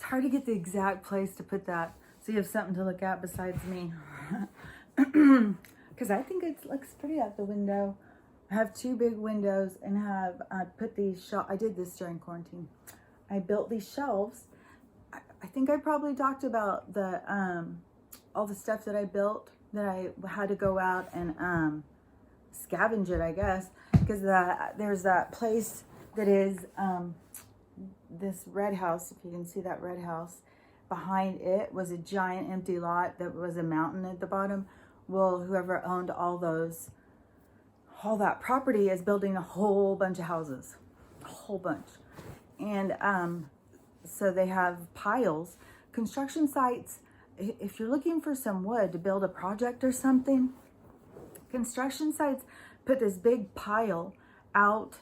hard to get the exact place to put that so you have something to look at besides me. Because I think it looks pretty out the window. I have two big windows and have put these shelves. I did this during quarantine. I built these shelves. I think I probably talked about the all the stuff that I built that I had to go out and scavenge it, I guess, because there's that place that is this red house. If you can see that red house, behind it was a giant empty lot that was a mountain at the bottom. Well, whoever owned all that property is building a whole bunch of houses, a whole bunch. And so they have piles. Construction sites, if you're looking for some wood to build a project or something, construction sites put this big pile out,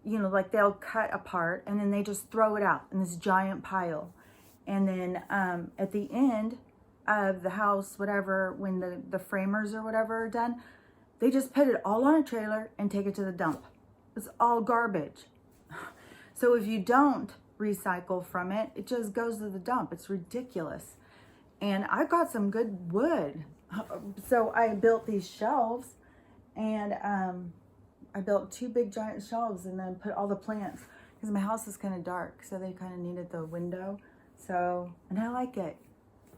like they'll cut apart and then they just throw it out in this giant pile. And then at the end of the house, whatever, when the framers or whatever are done, they just put it all on a trailer and take it to the dump. It's all garbage. So if you don't recycle from it, it just goes to the dump. It's ridiculous. And I got some good wood. So I built these shelves, and I built two big giant shelves and then put all the plants, because my house is kind of dark, so they kind of needed the window. So, and I like it.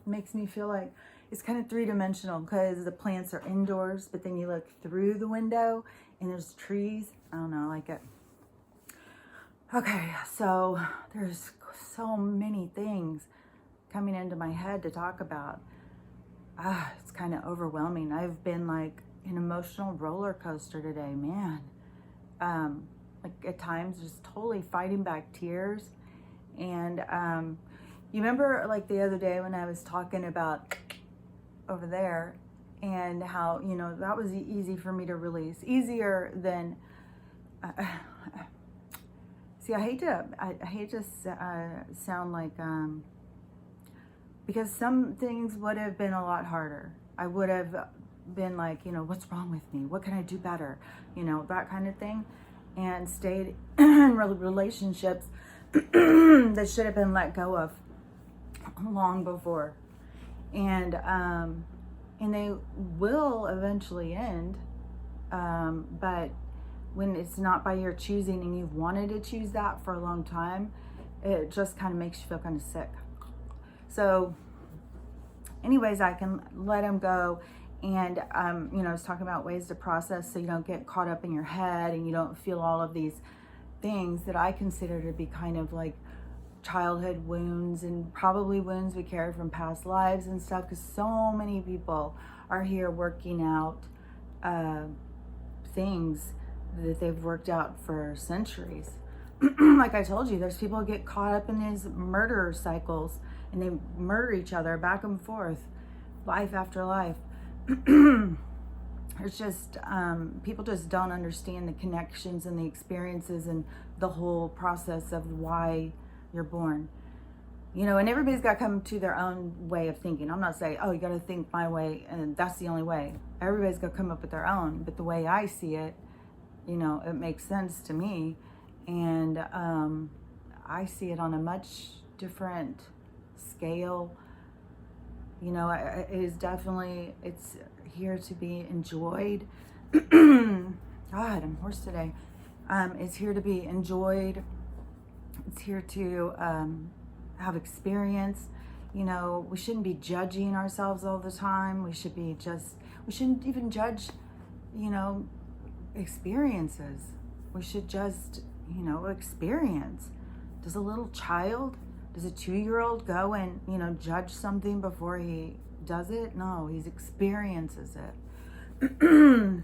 It makes me feel like it's kind of three-dimensional because the plants are indoors, but then you look through the window and there's trees. I don't know, I like it. Okay, so there's so many things coming into my head to talk about. It's kind of overwhelming. I've been like an emotional roller coaster today, man. Like at times just totally fighting back tears. And you remember like the other day when I was talking about over there and how, that was easy for me to release, easier than, see, I hate to sound like, because some things would have been a lot harder. I would have been like, what's wrong with me? What can I do better? That kind of thing. And stayed in relationships that should have been let go of long before. And they will eventually end. But when it's not by your choosing and you've wanted to choose that for a long time, it just kind of makes you feel kind of sick. So anyways, I can let them go. And, I was talking about ways to process so you don't get caught up in your head and you don't feel all of these things that I consider to be kind of like childhood wounds and probably wounds we carry from past lives and stuff, because so many people are here working out things that they've worked out for centuries. Like I told you, there's people who get caught up in these murder cycles and they murder each other back and forth, life after life. It's just, people just don't understand the connections and the experiences and the whole process of why you're born. And everybody's got to come to their own way of thinking. I'm not saying, oh, you got to think my way and that's the only way. Everybody's got to come up with their own. But the way I see it, it makes sense to me. And I see it on a much different scale. It is definitely, it's here to be enjoyed. God, I'm hoarse today. It's here to be enjoyed. It's here to have experience. We shouldn't be judging ourselves all the time. We shouldn't even judge, experiences. We should just, experience. Does a little child, does a 2-year-old go and, judge something before he does it? No, he experiences it.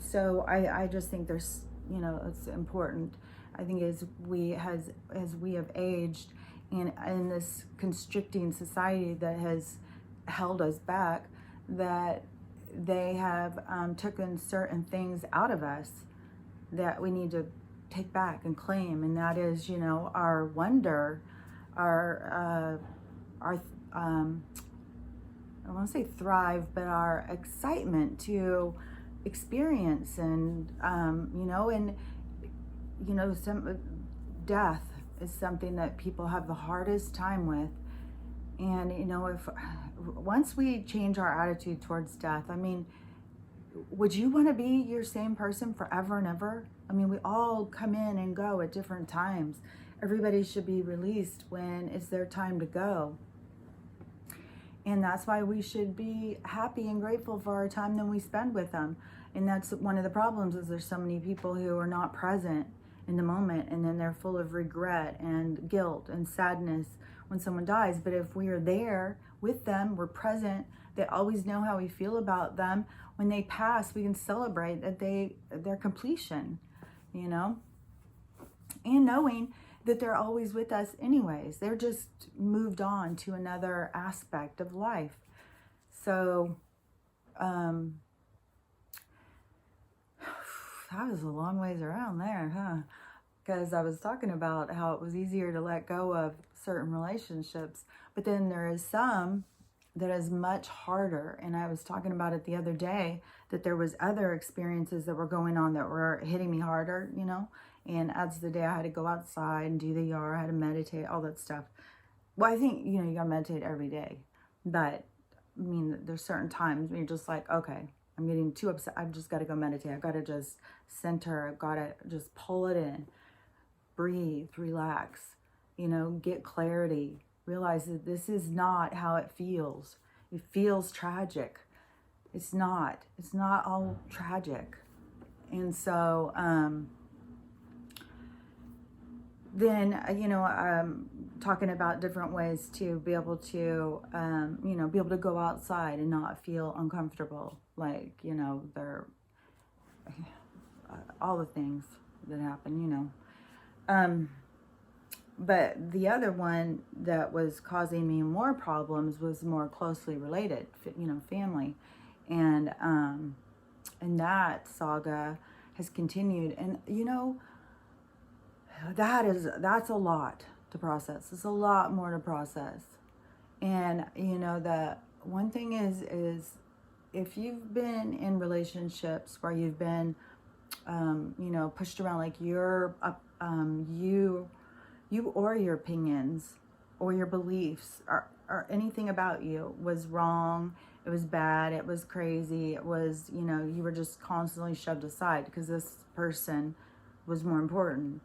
So I just think there's, it's important. I think as we have aged in this constricting society that has held us back, that they have taken certain things out of us that we need to take back and claim, and that is, our wonder, our I want to say thrive, but our excitement to experience and some death is something that people have the hardest time with. And, you know, if once we change our attitude towards death, I mean, would you want to be your same person forever and ever? I mean, we all come in and go at different times. Everybody should be released when it's their time to go. And that's why we should be happy and grateful for our time that we spend with them. And that's one of the problems, is there's so many people who are not present in the moment, and then they're full of regret and guilt and sadness when someone dies. But if we are there with them, we're present, they always know how we feel about them. When they pass, we can celebrate that their completion, you know, and knowing that they're always with us anyways. They're just moved on to another aspect of life. So that was a long ways around there, huh? Because I was talking about how it was easier to let go of certain relationships, but then there is some that is much harder. And I was talking about it the other day, that there was other experiences that were going on that were hitting me harder, you know. And as the day I had to go outside and do the yard, I had to meditate, all that stuff. Well, I think, you know, you gotta meditate every day. But, I mean, there's certain times when you're just like, okay, I'm getting too upset. I've just got to go meditate. I've got to just center. I've got to just pull it in, breathe, relax, you know, get clarity. Realize that this is not how it feels. It feels tragic. It's not all tragic. And so, then, you know, talking about different ways to be able to, you know, be able to go outside and not feel uncomfortable. Like, you know, all the things that happen, you know. But the other one that was causing me more problems was more closely related, you know, family. And that saga has continued. And, you know, that's a lot to process. It's a lot more to process. And, you know, the one thing is if you've been in relationships where you've been, you know, pushed around, like you or your opinions or your beliefs or anything about you was wrong, it was bad, it was crazy, it was, you know, you were just constantly shoved aside because this person was more important.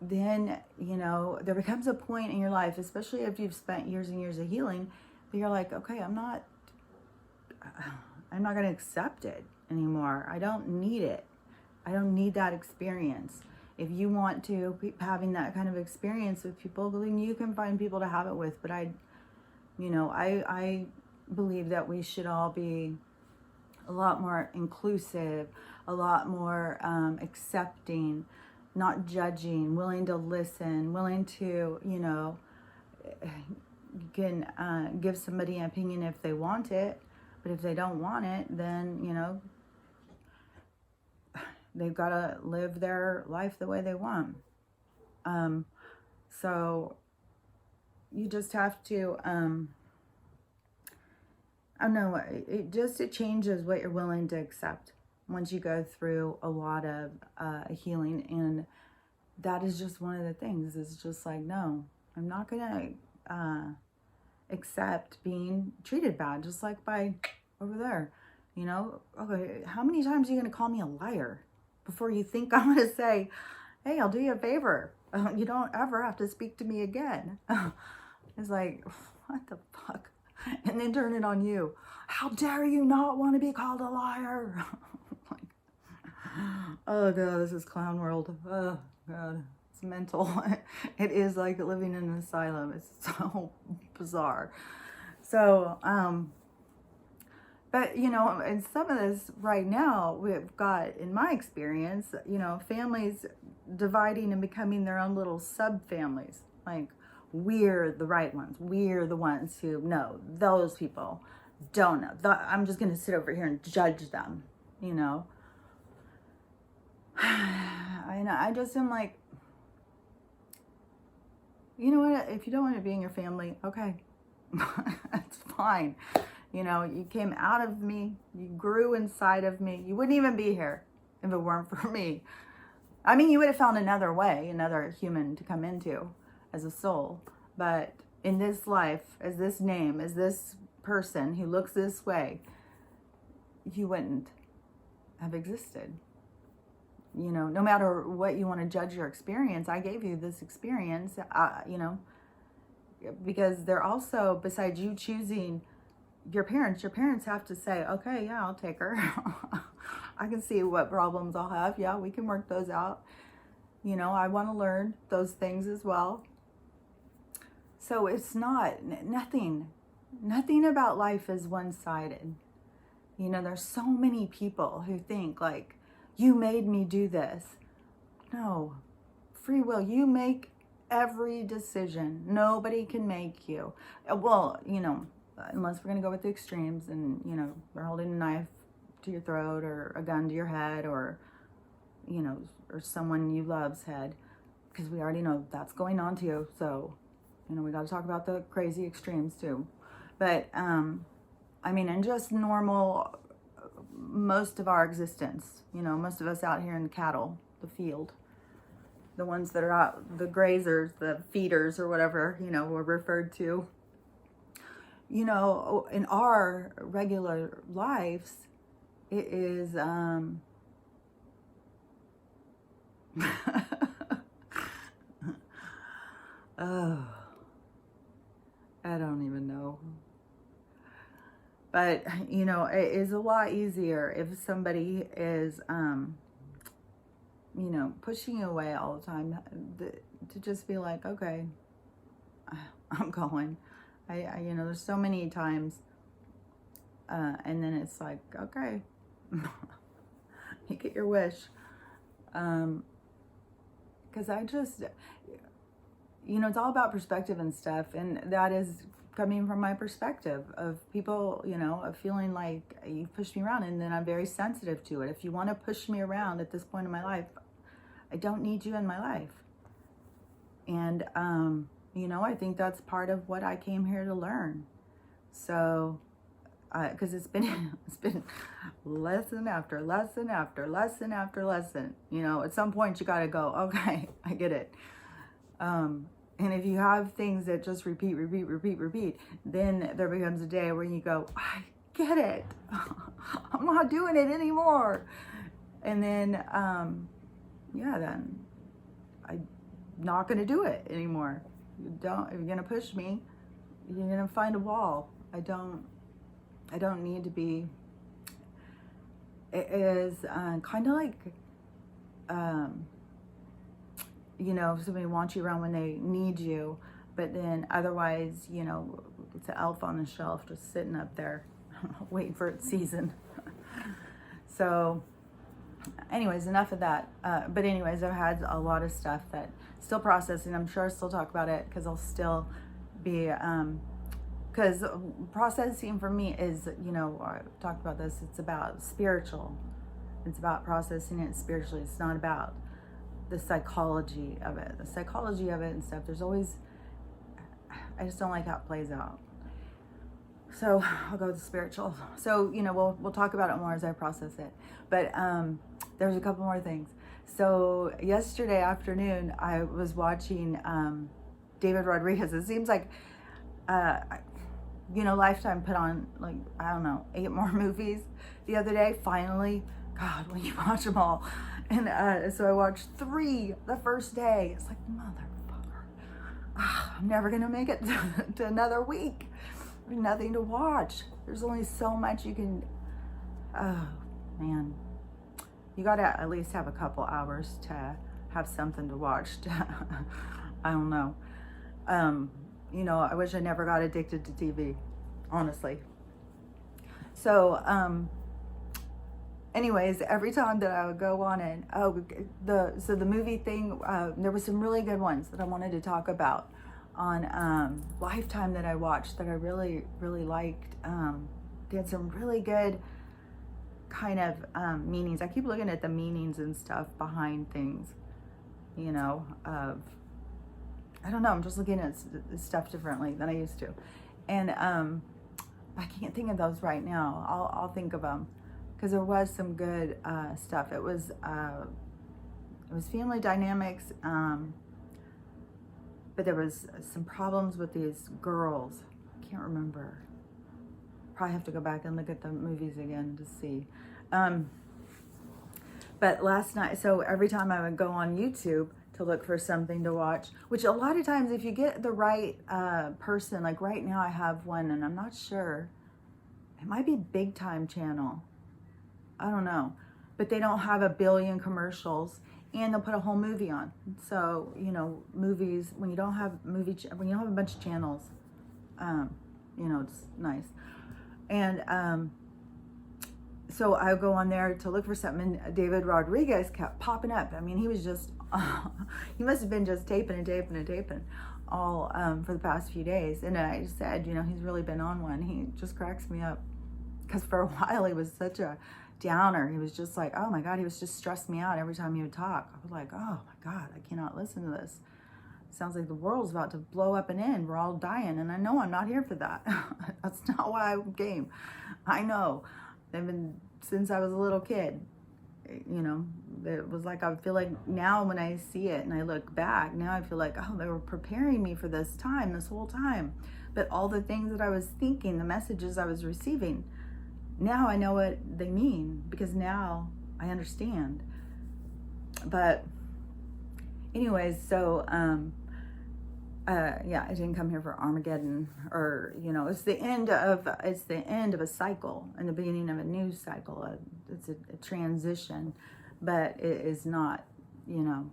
Then, you know, there becomes a point in your life, especially if you've spent years and years of healing, that you're like, okay, I'm not going to accept it anymore. I don't need it. I don't need that experience. If you want to keep having that kind of experience with people, then you can find people to have it with. But I believe that we should all be a lot more inclusive, a lot more accepting, not judging, willing to listen, willing to, you know, you can give somebody an opinion if they want it, but if they don't want it, then, you know, they've got to live their life the way they want. So you just have to, I don't know, it changes what you're willing to accept once you go through a lot of healing. And that is just one of the things. It's just like, no, I'm not going to accept being treated bad, just like by over there. You know, okay, how many times are you going to call me a liar before you think I'm going to say, hey, I'll do you a favor. You don't ever have to speak to me again. It's like, what the fuck? And then turn it on you. How dare you not want to be called a liar? Oh God, this is clown world. Oh God, it's mental. It is like living in an asylum. It's so bizarre. So, but you know, in some of this right now, we've got, in my experience, you know, families dividing and becoming their own little sub-families. Like, we're the right ones. We're the ones who know. Those people don't know. I'm just going to sit over here and judge them, you know. I just am like, you know what? If you don't want to be in your family, okay, that's fine. You know, you came out of me, you grew inside of me. You wouldn't even be here if it weren't for me. I mean, you would have found another way, another human to come into as a soul. But in this life, as this name, as this person who looks this way, you wouldn't have existed. You know, no matter what you want to judge your experience, I gave you this experience, you know, because they're also, besides you choosing your parents have to say, okay, yeah, I'll take her. I can see what problems I'll have. Yeah, we can work those out. You know, I want to learn those things as well. So it's not, nothing about life is one-sided. You know, there's so many people who think like, you made me do this. No, free will. You make every decision. Nobody can make you. Well, you know, unless we're going to go with the extremes and, you know, we're holding a knife to your throat or a gun to your head or, you know, or someone you love's head, because we already know that's going on to you. So, you know, we got to talk about the crazy extremes too. But, I mean, in just normal, most of our existence, you know, most of us out here in the cattle, the field, the ones that are out, the grazers, the feeders or whatever, you know, we're referred to, you know, in our regular lives, it is, oh, I don't even know. But, you know, it is a lot easier if somebody is, you know, pushing you away all the time, to just be like, okay, I'm going. I you know, there's so many times, and then it's like, okay, you get your wish. Because I just, you know, it's all about perspective and stuff, and that is coming from my perspective of people, you know, of feeling like you push me around, and then I'm very sensitive to it. If you want to push me around at this point in my life, I don't need you in my life. And, you know, I think that's part of what I came here to learn. So, because it's been lesson after lesson after lesson after lesson. You know, at some point you got to go, okay, I get it. And if you have things that just repeat, then there becomes a day where you go, I get it. I'm not doing it anymore. And then, yeah, then I'm not going to do it anymore. If you're going to push me, you're going to find a wall. I don't need to be. It is kind of like, you know, somebody wants you around when they need you, but then otherwise, you know, it's an elf on the shelf just sitting up there waiting for its season. So anyways, enough of that. But anyways, I've had a lot of stuff that still processing. I'm sure I'll still talk about it because I'll still be, because processing for me is, you know, I talked about this, it's about spiritual. It's about processing it spiritually. It's not about the psychology of it. The psychology of it and stuff, there's always, I just don't like how it plays out. So I'll go with the spiritual. So, you know, we'll talk about it more as I process it. But there's a couple more things. So yesterday afternoon, I was watching David Rodriguez. It seems like, you know, Lifetime put on, like, I don't know, 8 more movies the other day. Finally, God, when you watch them all. And so I watched 3 the first day. It's like, motherfucker, I'm never going to make it to another week. There's nothing to watch. There's only so much you can, oh, man. You got to at least have a couple hours to have something to watch. I don't know. You know, I wish I never got addicted to TV, honestly. So, anyways, every time that I would go on and, so the movie thing, there were some really good ones that I wanted to talk about on Lifetime that I watched that I really, really liked. They had some really good kind of meanings. I keep looking at the meanings and stuff behind things, you know, I don't know, I'm just looking at stuff differently than I used to. And I can't think of those right now. I'll think of them. Because there was some good stuff. It was family dynamics. but there was some problems with these girls. I can't remember. Probably have to go back and look at the movies again to see. But last night, so every time I would go on YouTube to look for something to watch, which a lot of times if you get the right person, like right now I have one and I'm not sure, it might be Big Time Channel. I don't know, but they don't have a billion commercials and they'll put a whole movie on. So, you know, movies, when you don't have when you don't have a bunch of channels, you know, it's nice. And so I go on there to look for something, and David Rodriguez kept popping up. I mean, he was just, he must have been just taping all for the past few days. And I just said, you know, he's really been on one. He just cracks me up. Because for a while he was such a downer. He was just like, oh my God, he was just stressed me out every time he would talk. I was like, oh my God, I cannot listen to this. Sounds like the world's about to blow up and end. We're all dying. And I know I'm not here for that. That's not why I came. I know. I've been since I was a little kid. You know, it was like, I feel like now when I see it and I look back, now I feel like, oh, they were preparing me for this time, this whole time. But all the things that I was thinking, the messages I was receiving, now I know what they mean because now I understand. But anyways, so yeah, I didn't come here for Armageddon, or you know, it's the end of a cycle and the beginning of a new cycle. It's a transition, but it is not, you know,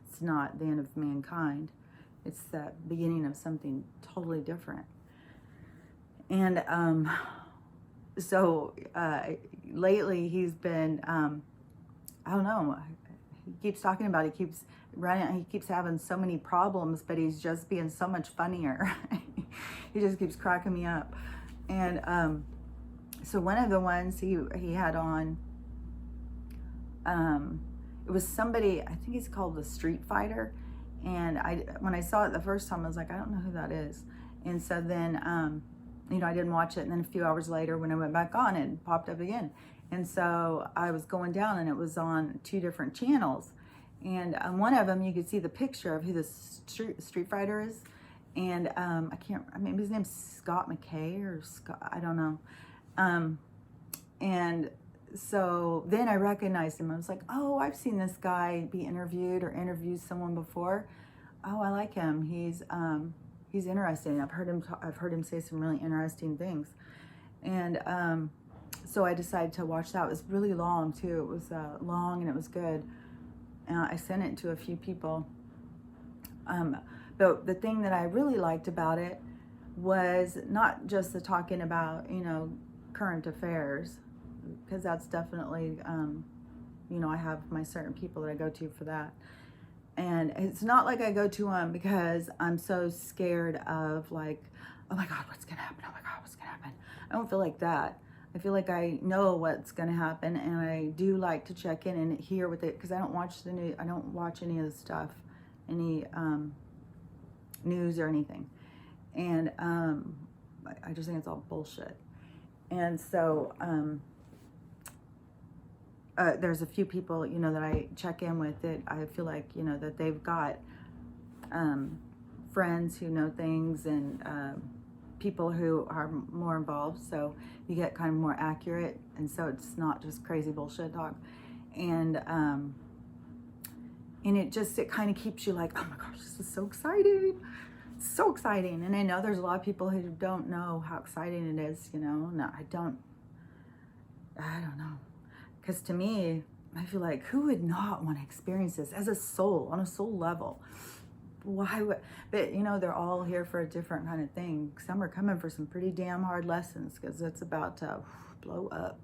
it's not the end of mankind. It's the beginning of something totally different. And so lately he's been, I don't know, he keeps talking about, he keeps running, he keeps having so many problems, but he's just being so much funnier. He just keeps cracking me up. And so one of the ones he had on, it was somebody, I think he's called the Street Fighter. And when I saw it the first time, I was like, I don't know who that is. And so then, you know, I didn't watch it. And then a few hours later, when I went back on, it popped up again. And so I was going down and it was on 2 different channels. And on one of them, you could see the picture of who the Street Fighter is. And I can't, I mean, his name's Scott McKay or Scott, I don't know. And so then I recognized him. I was like, oh, I've seen this guy be interviewed or interviewed someone before. Oh, I like him. He's interesting. I've heard him say some really interesting things. And so I decided to watch that. It was really long too. It was long and it was good. I sent it to a few people. But the thing that I really liked about it was not just the talking about, you know, current affairs, because that's definitely, you know, I have my certain people that I go to for that. And it's not like I go to them because I'm so scared of like, oh my God, what's gonna happen? Oh my God, what's gonna happen? I don't feel like that. I feel like I know what's gonna happen, and I do like to check in and hear with it, because I don't watch the news. I don't watch any of the stuff, any news or anything. And I just think it's all bullshit. And so there's a few people, you know, that I check in with that I feel like, you know, that they've got friends who know things, and people who are more involved, so you get kind of more accurate, and so it's not just crazy bullshit talk. And it kind of keeps you like, oh my gosh, this is so exciting. It's so exciting. And I know there's a lot of people who don't know how exciting it is, you know. No, I don't know. Because to me, I feel like, who would not want to experience this as a soul, on a soul level? Why would, but you know, they're all here for a different kind of thing. Some are coming for some pretty damn hard lessons, because it's about to blow up.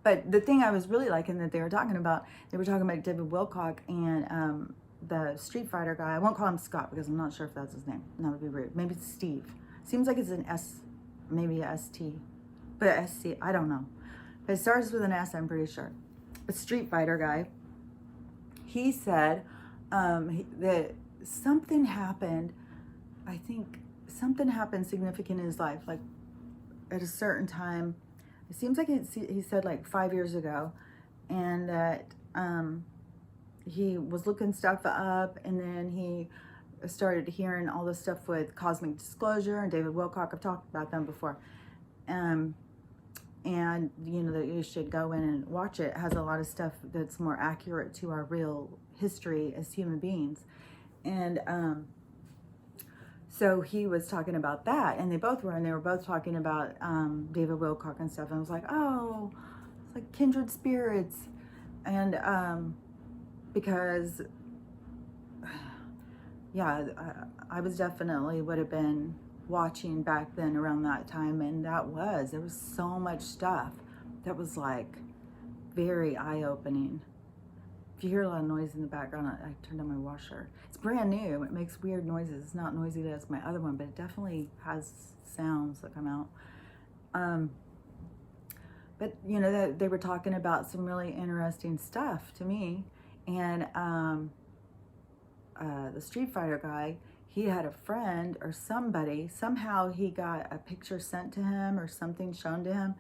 But the thing I was really liking that they were talking about David Wilcock and the Street Fighter guy. I won't call him Scott because I'm not sure if that's his name. That would be rude. Maybe it's Steve. Seems like it's an S, maybe a ST, but SC, I don't know. But it starts with an S, I'm pretty sure. But Street Fighter guy, he said that something happened. I think something happened significant in his life, like at a certain time. It seems like he said like 5 years ago, and that he was looking stuff up, and then he started hearing all this stuff with Cosmic Disclosure and David Wilcock. I've talked about them before. And you know that you should go in and watch it. It has a lot of stuff that's more accurate to our real history as human beings. And so he was talking about that, and they both were, and they were both talking about David Wilcock and stuff. And I was like, oh, it's like kindred spirits. And because yeah, I was definitely would have been watching back then around that time, and there was so much stuff that was like very eye-opening. If you hear a lot of noise in the background, I turned on my washer. It's brand new. It makes weird noises. It's not noisy as my other one, but it definitely has sounds that come out. But you know, that they were talking about some really interesting stuff to me. And the Street Fighter guy, he had a friend or somebody, somehow he got a picture sent to him or something shown to him,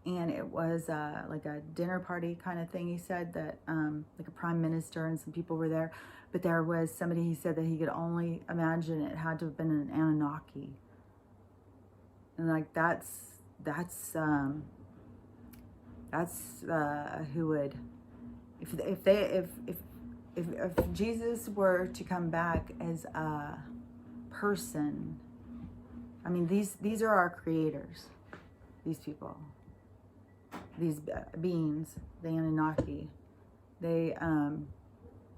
and it was like a dinner party kind of thing. He said that like a prime minister and some people were there, but there was somebody, he said that he could only imagine it had to have been an Anunnaki. And like that's who would, if Jesus were to come back as a person, I mean, these are our creators, these people, these beings, the Anunnaki. They,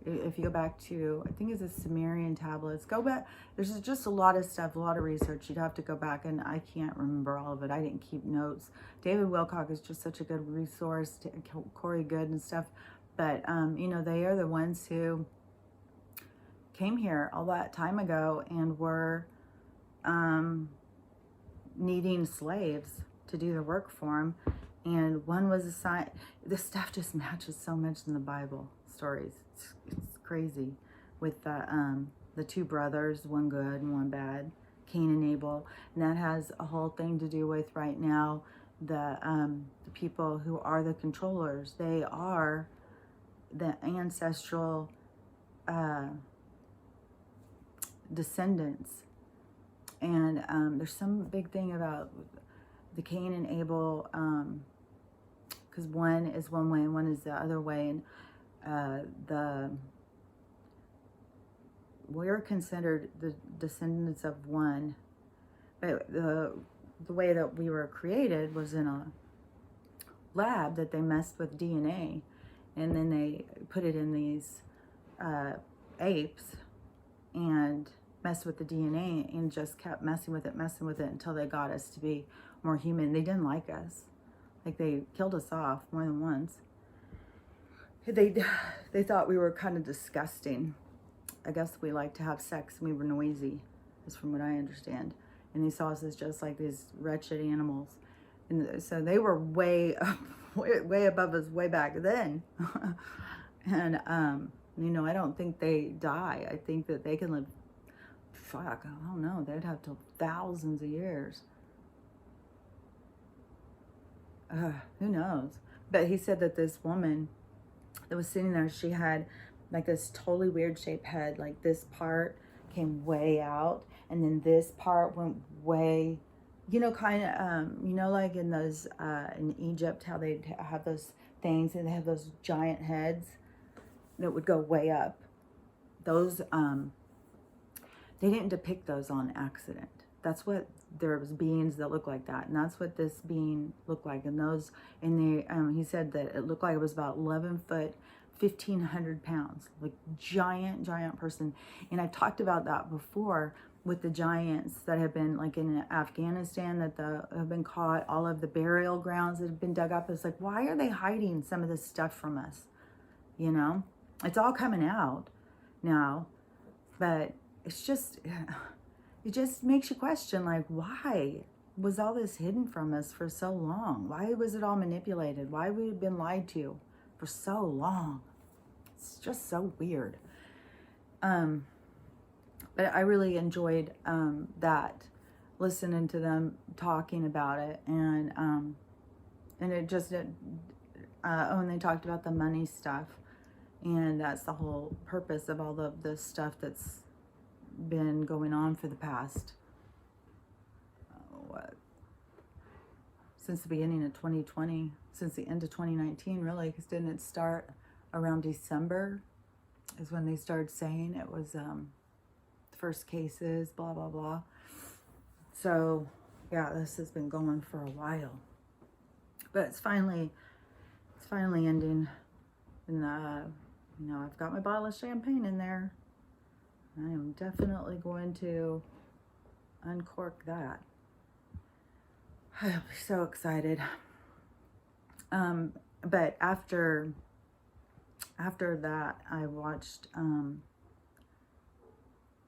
if you go back to, I think it's the Sumerian tablets, go back, there's just a lot of stuff, a lot of research. You'd have to go back, and I can't remember all of it. I didn't keep notes. David Wilcock is just such a good resource, Corey Good and stuff. But, you know, they are the ones who came here all that time ago and were needing slaves to do the work for them. And one was assigned, this stuff just matches so much in the Bible stories. It's crazy. With the two brothers, one good and one bad, Cain and Abel. And that has a whole thing to do with right now, the people who are the controllers. They are the ancestral descendants. And there's some big thing about the Cain and Abel, because one is one way and one is the other way. And we're considered the descendants of one, but the way that we were created was in a lab that they messed with DNA, and then they put it in these apes and messed with the DNA and just kept messing with it until they got us to be more human. They didn't like us. Like, they killed us off more than once. They thought we were kind of disgusting. I guess we like to have sex and we were noisy, is from what I understand. And they saw us as just like these wretched animals. And so they were way above us way back then. And, you know, I don't think they die. I think that they can live, I don't know, they'd have to thousands of years. Who knows? But he said that this woman that was sitting there, she had like this totally weird shaped head. Like, this part came way out, and then this part went way, you know, kind of, you know, like in those, in Egypt, how they have those things, and they have those giant heads that would go way up. Those, they didn't depict those on accident. That's what, there was beings that look like that, and that's what this being looked like. And those, and they, he said that it looked like it was about 11 foot, 1,500 pounds, like giant person. And I've talked about that before with the giants that have been like in Afghanistan, that have been caught, all of the burial grounds that have been dug up. It's like, why are they hiding some of this stuff from us? You know, it's all coming out now, but it's just, it just makes you question, like, why was all this hidden from us for so long? Why was it all manipulated? Why we had been lied to for so long? It's just so weird. But I really enjoyed that, listening to them talking about it, and it just, and they talked about the money stuff, And that's the whole purpose of all of this stuff that's been going on for the past, what, since the beginning of 2020, since the end of 2019, really, because didn't it start around December is when they started saying it was the first cases, blah, blah, blah. So, yeah, this has been going for a while. But it's finally ending. And, I've got my bottle of champagne in there. I am definitely going to uncork that. I'll be so excited. But after that, I watched,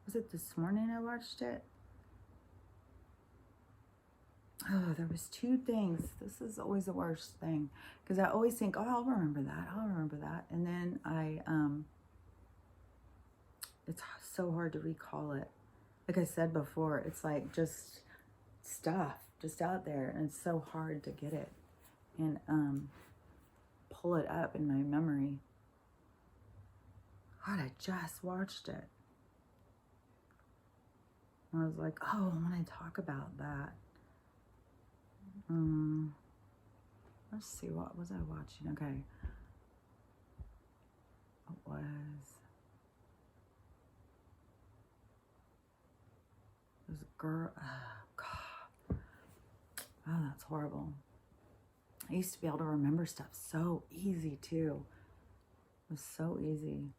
was it this morning I watched it? Oh, there was two things. This is always the worst thing. Because I always think, oh, I'll remember that. And then it's so hard to recall it. Like I said before, it's like just stuff just out there. And it's so hard to get it and pull it up in my memory. God, I just watched it. I was like, oh, I want to talk about that. Let's see, what was I watching? Okay. It was a girl. Oh, God. Oh, that's horrible. I used to be able to remember stuff so easy, too. It was so easy.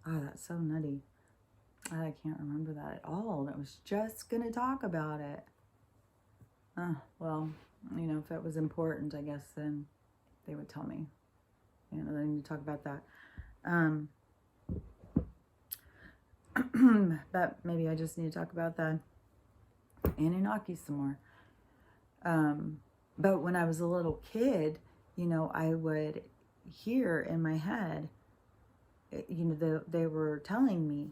Oh, that's so nutty. I can't remember that at all. I was just going to talk about it. Well, if it was important, I guess then they would tell me. They need to talk about that. But maybe I just need to talk about the Anunnaki some more. But when I was a little kid, I would hear in my head, they were telling me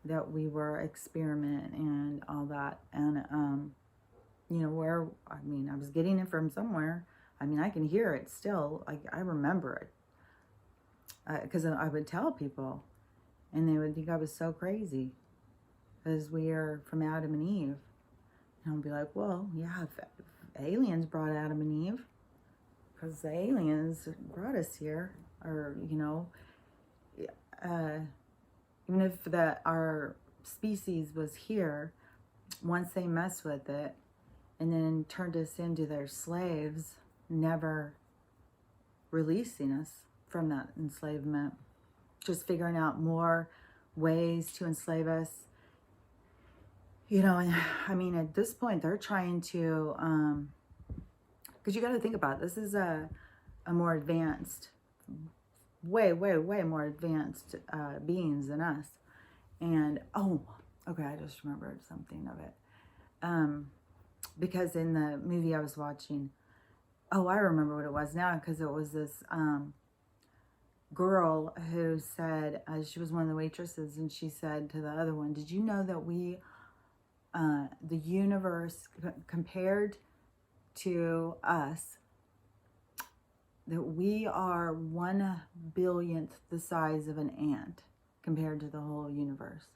that we were experiment and all that. And, I was getting it from somewhere. I can hear it still. I remember it. Because I would tell people, and they would think I was so crazy. Because we are from Adam and Eve. And I'll be like, well, yeah, if aliens brought Adam and Eve, because the aliens brought us here, or, even if our species was here, once they messed with it, and then turned us into their slaves, never releasing us from that enslavement, just figuring out more ways to enslave us. And at this point, they're trying to, because you got to think about it, this is a more advanced, way, way, way more advanced beings than us. And, okay, I just remembered something of it. Because in the movie I was watching, I remember what it was now, because it was this girl who said, she was one of the waitresses, and she said to the other one, did you know that the universe compared to us, that we are 1/billionth the size of an ant compared to the whole universe?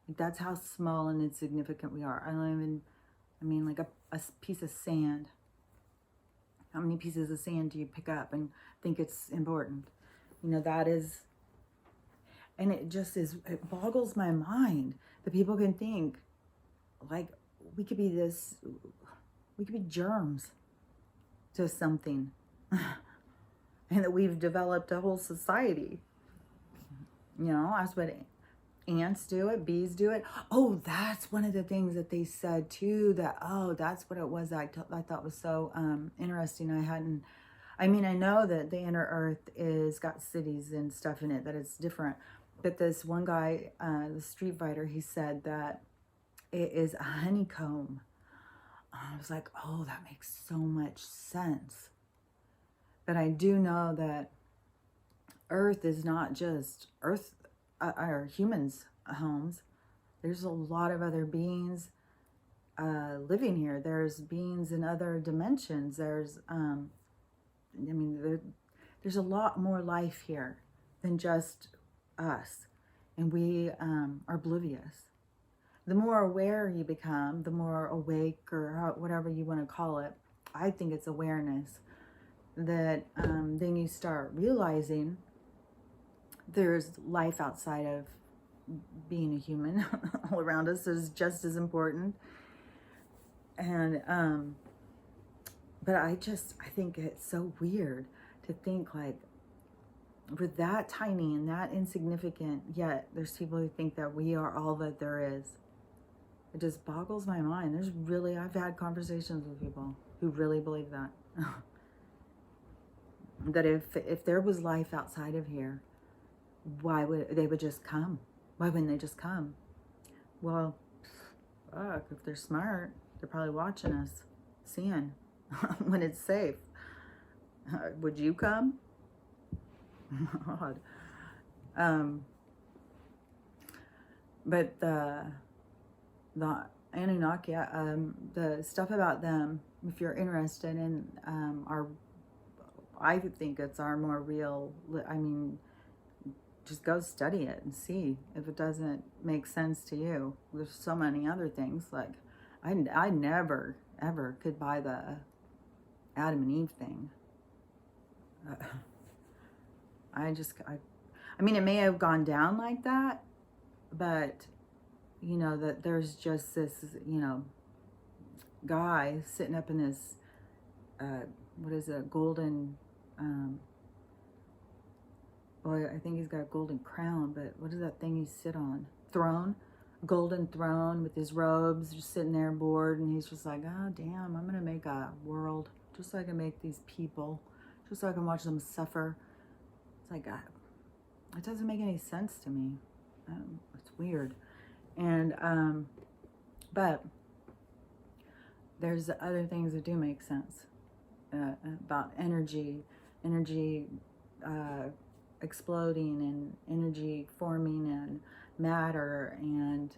That's how small and insignificant we are. Like a piece of sand. How many pieces of sand do you pick up and think it's important? That is, and it it boggles my mind that people can think, like, we could be germs to something. And that we've developed a whole society. That's what ants do it, bees do it. Oh, that's one of the things that they said too, that's what it was. I thought was so interesting. I know that the inner earth is got cities and stuff in it, that it's different. But this one guy, the street fighter, he said that it is a honeycomb. I was like, oh, that makes so much sense. But I do know that earth is not just earth, our humans' homes. There's a lot of other beings living here. There's beings in other dimensions. There's there's a lot more life here than just us. And we are oblivious. The more aware you become, the more awake, or whatever you want to call it, I think it's awareness, that then you start realizing there's life outside of being a human. All around us is just as important. And but I think it's so weird to think like we're that tiny and that insignificant, yet there's people who think that we are all that there is. It just boggles my mind. I've had conversations with people who really believe that. That if there was life outside of here, why would they just come? Why wouldn't they just come? Well, fuck, if they're smart, they're probably watching us, seeing when it's safe. Would you come? God. But the Anunnaki, the stuff about them, if you're interested in I think it's our more real, just go study it and see if it doesn't make sense to you. There's so many other things, like I never ever could buy the Adam and Eve thing. It may have gone down like that, but that there's just this guy sitting up in this what is it, golden I think he's got a golden crown, but what is that thing you sit on? Throne? Golden throne with his robes, just sitting there bored, and he's just like, oh damn, I'm gonna make a world just so I can make these people, just so I can watch them suffer. It's like, it doesn't make any sense to me. It's weird. And but there's other things that do make sense about energy exploding, and energy forming, and matter, and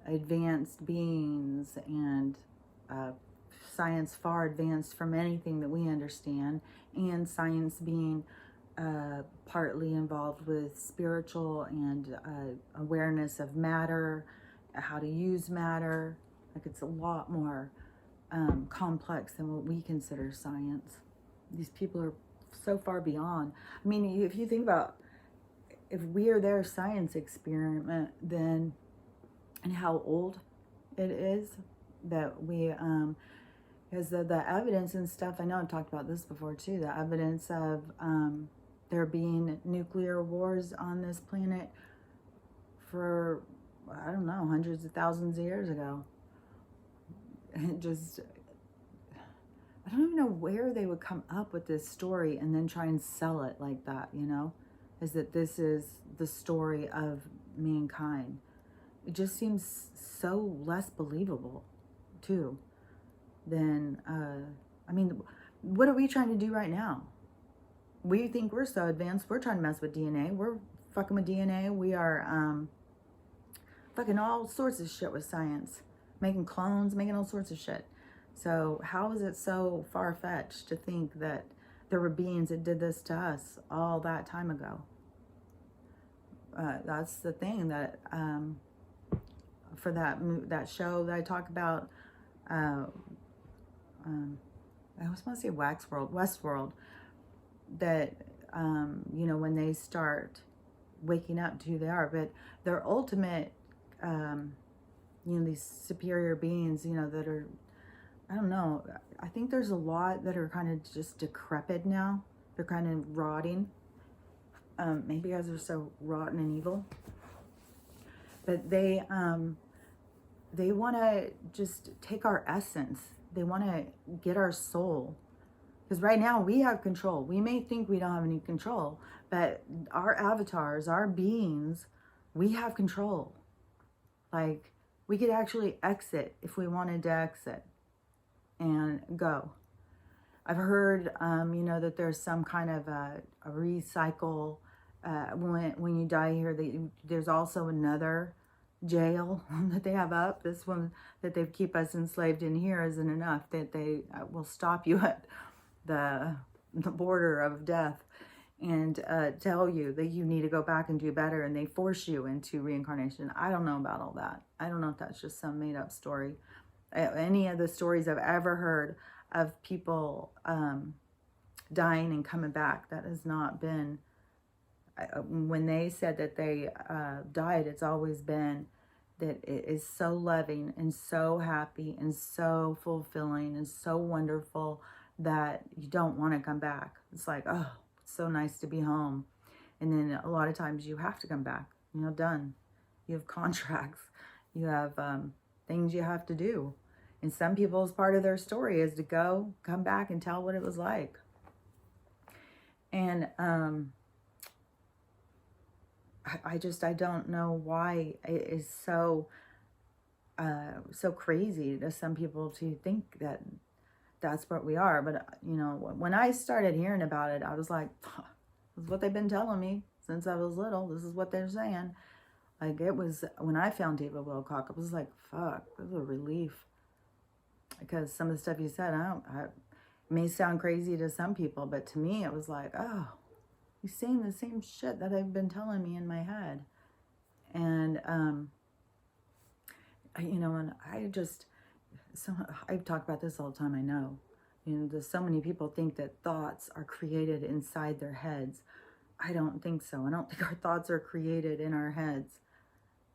advanced beings, and science far advanced from anything that we understand, and science being partly involved with spiritual and awareness of matter, how to use matter. Like, it's a lot more complex than what we consider science. These people are so far beyond. If you think about, if we are their science experiment, then, and how old it is that we, because the evidence and stuff, I know I've talked about this before too, the evidence of there being nuclear wars on this planet for, I don't know, hundreds of thousands of years ago. And just, I don't even know where they would come up with this story and then try and sell it like that, is that this is the story of mankind. It just seems so less believable too than, what are we trying to do right now? We think we're so advanced. We're trying to mess with DNA. We're fucking with DNA. We are fucking all sorts of shit with science. Making clones, making all sorts of shit. So how is it so far-fetched to think that there were beings that did this to us all that time ago? That's the thing that, for that show that I talk about, I was going to say Westworld, that, when they start waking up to who they are, but their ultimate, these superior beings, that are, I don't know, I think there's a lot that are kind of just decrepit now. They're kind of rotting. Maybe because they're so rotten and evil. But they want to just take our essence. They want to get our soul. Because right now we have control. We may think we don't have any control, but our avatars, our beings, we have control. Like, we could actually exit if we wanted to exit and go. I've heard, that there's some kind of a recycle. When you die here, there's also another jail that they have up. This one that they keep us enslaved in here isn't enough. That they will stop you at the border of death. and tell you that you need to go back and do better, and they force you into reincarnation. I don't know about all that. I don't know if that's just some made up story. Any of the stories I've ever heard of people dying and coming back, that has not been, when they said that they died, it's always been that it is so loving and so happy and so fulfilling and so wonderful that you don't want to come back. It's like, oh, it's so nice to be home. And then a lot of times you have to come back, done. You have contracts, you have things you have to do. And some people's part of their story is to come back and tell what it was like. And I don't know why it is so crazy to some people to think that that's what we are. But when I started hearing about it, I was like, this is what they've been telling me since I was little. This is what they're saying. Like, it was, when I found David Wilcock, I was like, fuck, this is a relief. Because some of the stuff you said, it may sound crazy to some people, but to me it was like, oh, he's saying the same shit that I've been telling me in my head. And and I've talked about this all the time, I know. There's so many people think that thoughts are created inside their heads. I don't think so. I don't think our thoughts are created in our heads.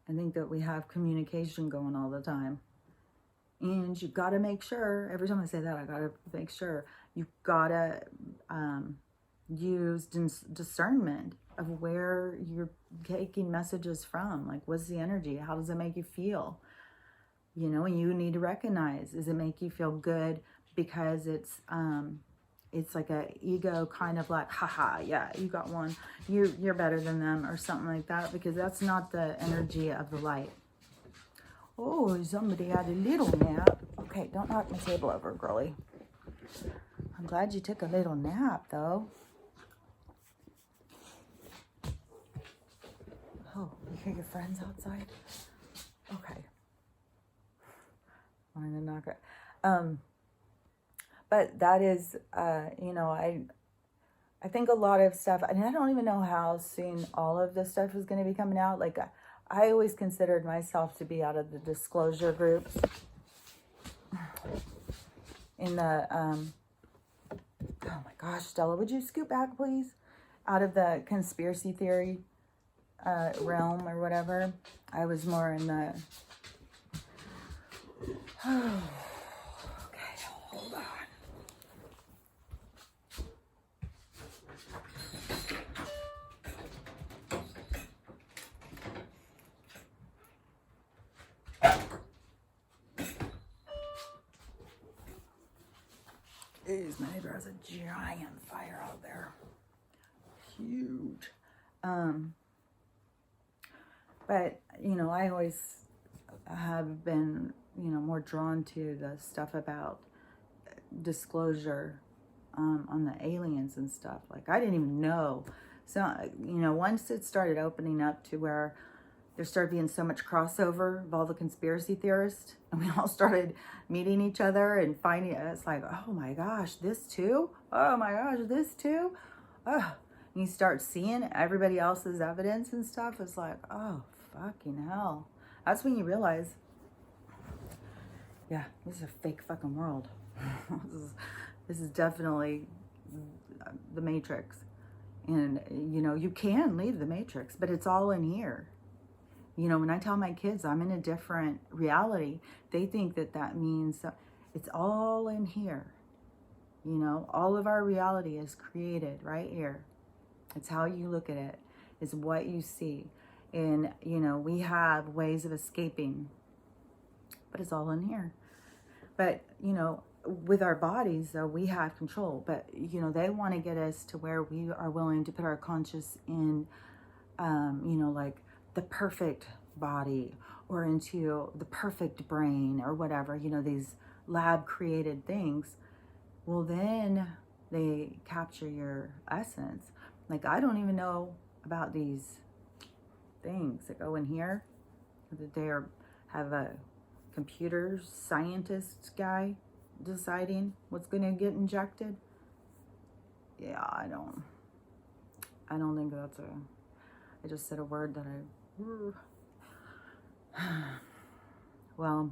I think that we have communication going all the time. And you got to make sure, every time I say that, I got to make sure, you got to use discernment of where you're taking messages from. Like, what's the energy? How does it make you feel? And you need to recognize, does it make you feel good because it's like a ego kind of like, haha, yeah, you got one, you're better than them, or something like that, because that's not the energy of the light. Oh, somebody had a little nap. Okay, don't knock my table over, girlie. I'm glad you took a little nap, though. Oh, you hear your friends outside? Okay. I'm gonna knock it. But that is, I think a lot of stuff, and I don't even know how soon all of this stuff is going to be coming out. Like, I always considered myself to be out of the disclosure groups. In the, oh my gosh, Stella, would you scoot back, please? Out of the conspiracy theory realm or whatever. I was more in the, okay, hold on. Jeez, my neighbor has a giant fire out there. Huge. But, I always have been, more drawn to the stuff about disclosure on the aliens and stuff. Like, I didn't even know. So, once it started opening up to where there started being so much crossover of all the conspiracy theorists, and we all started meeting each other and finding, it's like, oh my gosh, this too? Oh my gosh, this too? Oh, and you start seeing everybody else's evidence and stuff. It's like, oh, fucking hell. That's when you realize, yeah, this is a fake fucking world. This is definitely the Matrix. And, you can leave the Matrix, but it's all in here. When I tell my kids I'm in a different reality, they think that means it's all in here. All of our reality is created right here. It's how you look at it, is what you see. And, we have ways of escaping, but it's all in here. But, with our bodies, though, we have control. But, they want to get us to where we are willing to put our conscious in, like, the perfect body, or into the perfect brain, or whatever, these lab created things. Well, then they capture your essence. Like, I don't even know about these things that go in here, that they have a computer scientist guy deciding what's going to get injected. Yeah, I don't I don't think that's I just said a word that well,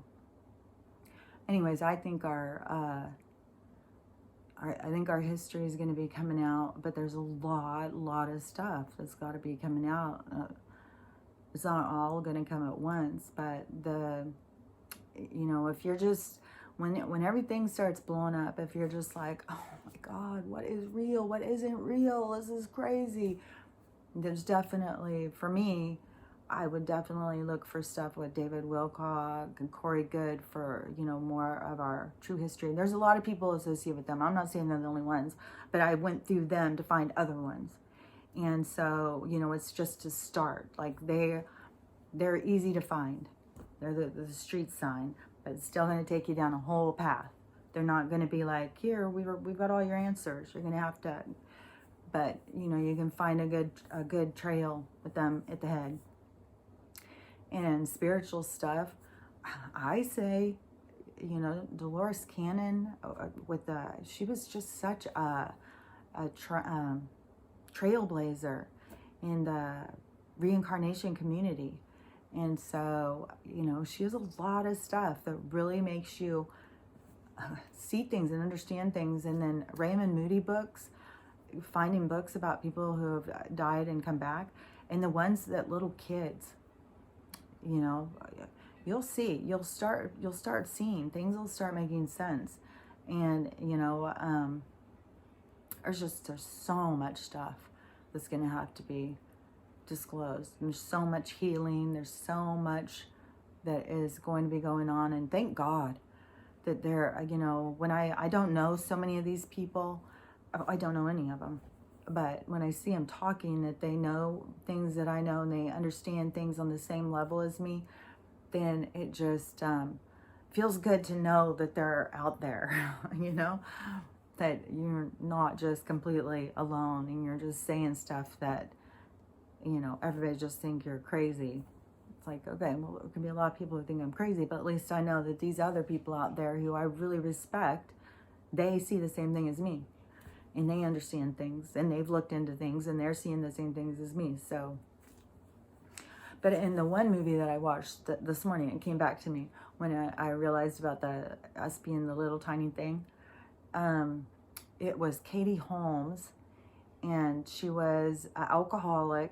anyways, I think our history is going to be coming out, but there's a lot of stuff that's got to be coming out. It's not all going to come at once, but if you're just, when everything starts blowing up, if you're just like, oh my God, what is real? What isn't real? This is crazy. There's definitely, for me, I would definitely look for stuff with David Wilcock and Corey Goode for, more of our true history. There's a lot of people associated with them. I'm not saying they're the only ones, but I went through them to find other ones. And so, it's just to start. Like, they're easy to find. They're the street sign, but it's still going to take you down a whole path. They're not going to be like, here, we've got all your answers. You're going to have to, but, you can find a good trail with them at the head. And spiritual stuff, I say, Dolores Cannon, she was just such a trailblazer in the reincarnation community. And so, she has a lot of stuff that really makes you see things and understand things. And then Raymond Moody books, finding books about people who have died and come back, and the ones that little kids, you'll see, you'll start seeing things, will start making sense. And there's so much stuff that's going to have to be disclosed. There's so much healing, there's so much that is going to be going on. And thank God that there, when I don't know so many of these people, I don't know any of them, but when I see them talking, that they know things that I know and they understand things on the same level as me, then it just feels good to know that they're out there, that you're not just completely alone and you're just saying stuff that, everybody just think you're crazy. It's like, okay, well, there can be a lot of people who think I'm crazy, but at least I know that these other people out there who I really respect, they see the same thing as me. And they understand things, and they've looked into things, and they're seeing the same things as me. So, but in the one movie that I watched this morning, it came back to me when I realized about us being the little tiny thing. It was Katie Holmes, and she was an alcoholic,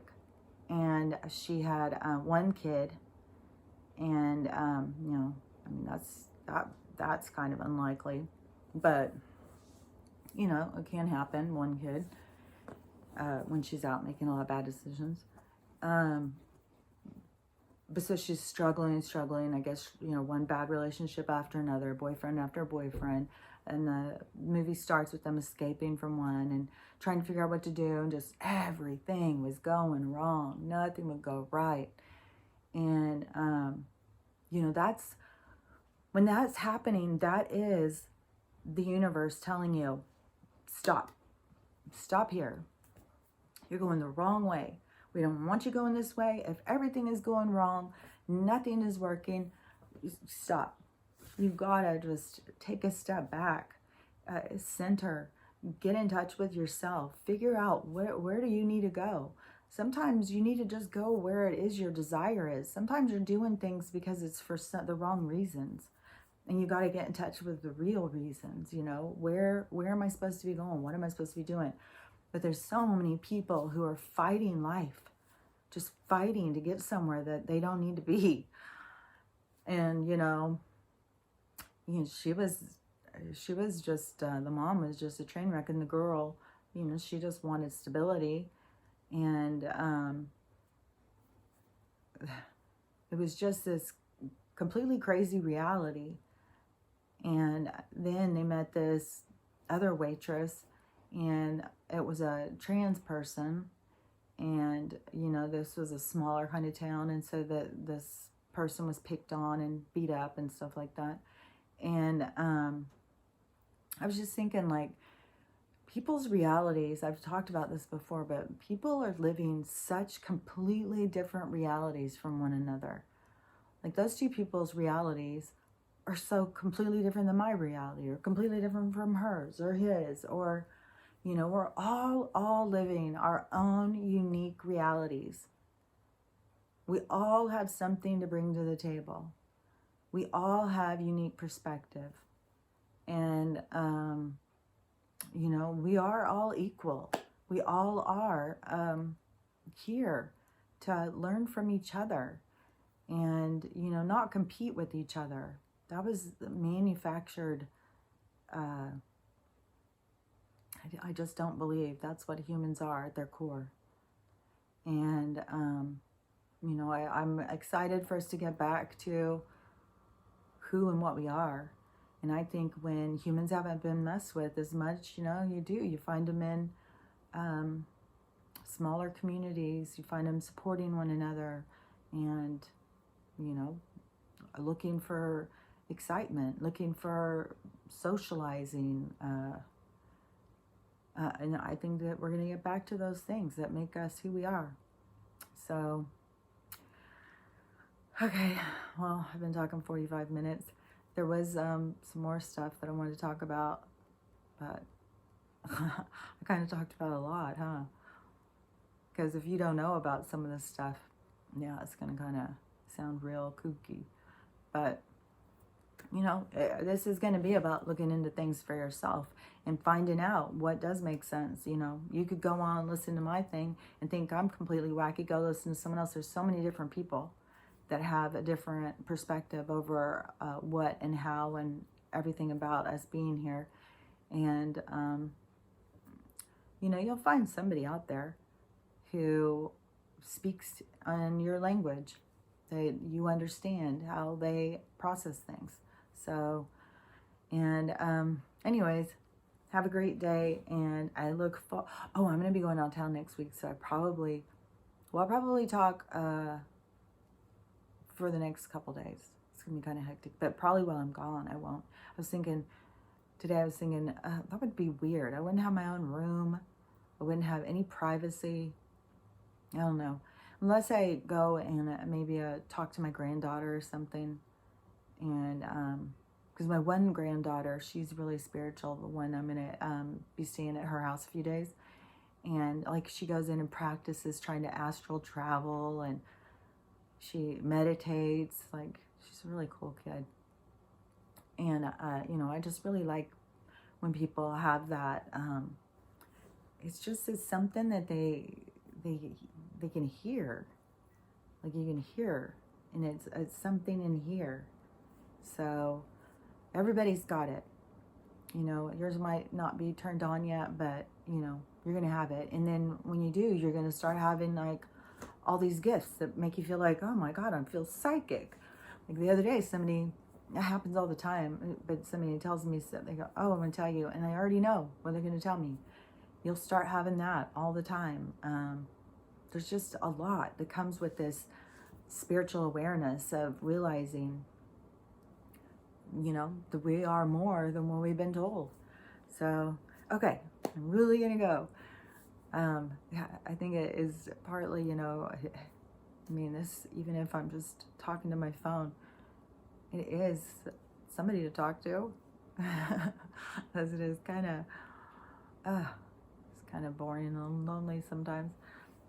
and she had one kid, and that's kind of unlikely, but it can happen, one kid, when she's out making a lot of bad decisions. But so she's struggling, I guess, one bad relationship after another, boyfriend after boyfriend. And the movie starts with them escaping from one and trying to figure out what to do. And just everything was going wrong. Nothing would go right. And, that's, when that's happening, that is the universe telling you, stop here. You're going the wrong way. We don't want you going this way. If everything is going wrong, nothing is working, stop. You've got to just take a step back, center, get in touch with yourself, figure out where do you need to go. Sometimes you need to just go where it is your desire is. Sometimes you're doing things because it's for the wrong reasons. And you got to get in touch with the real reasons, where am I supposed to be going? What am I supposed to be doing? But there's so many people who are fighting life, just fighting to get somewhere that they don't need to be. And, she was just, the mom was just a train wreck, and the girl, she just wanted stability. And it was just this completely crazy reality. And then they met this other waitress, and it was a trans person. And, this was a smaller kind of town. And so this person was picked on and beat up and stuff like that. And I was just thinking, like, people's realities, I've talked about this before, but people are living such completely different realities from one another. Like, those two people's realities are so completely different than my reality, or completely different from hers or his, or, You know, we're all living our own unique realities. We all have something to bring to the table. We all have unique perspective. And, you know, we are all equal. We all are here to learn from each other and, you know, not compete with each other. That was manufactured. I just don't believe that's what humans are at their core. And, you know, I'm excited for us to get back to who and what we are. And I think when humans haven't been messed with as much, you know, you find them in smaller communities, you find them supporting one another and, you know, looking for excitement, looking for socializing. And I think that we're going to get back to those things that make us who we are. So, okay, well, I've been talking 45 minutes. There was some more stuff that I wanted to talk about, but I kind of talked about a lot, huh? Because if you don't know about some of this stuff, yeah, it's going to kind of sound real kooky. But, you know, this is going to be about looking into things for yourself and finding out what does make sense. You know, you could go on and listen to my thing and think I'm completely wacky. Go listen to someone else. There's so many different people that have a different perspective over what and how and everything about us being here. And, you know, you'll find somebody out there who speaks in your language, that you understand how they process things. So, and anyways, have a great day. And I look for, oh, I'm going to be going downtown next week. So I'll probably talk for the next couple days. It's going to be kind of hectic, but probably while I'm gone, I won't. Today I was thinking, that would be weird. I wouldn't have my own room. I wouldn't have any privacy. I don't know. Unless I go and maybe talk to my granddaughter or something. And, because my one granddaughter, she's really spiritual. The one I'm going to be staying at her house a few days. And, like, she goes in and practices trying to astral travel. And she meditates. Like, she's a really cool kid. And, you know, I just really like when people have that. It's something that they can hear. Like, you can hear. And it's something in here. So everybody's got it. You know, yours might not be turned on yet, but, you know, you're going to have it. And then when you do, you're going to start having, like, all these gifts that make you feel like, oh my God, I feel psychic. Like the other day, it happens all the time, but somebody tells me something, they go, oh, I'm going to tell you. And I already know what they're going to tell me. You'll start having that all the time. There's just a lot that comes with this spiritual awareness of realizing, you know, that we are more than what we've been told. So, okay, I'm really going to go. Yeah, I think it is partly, you know, I mean, this, even if I'm just talking to my phone, it is somebody to talk to. As it is kind of, it's kind of boring and lonely sometimes.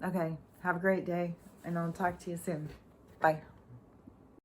Okay, have a great day, and I'll talk to you soon. Bye.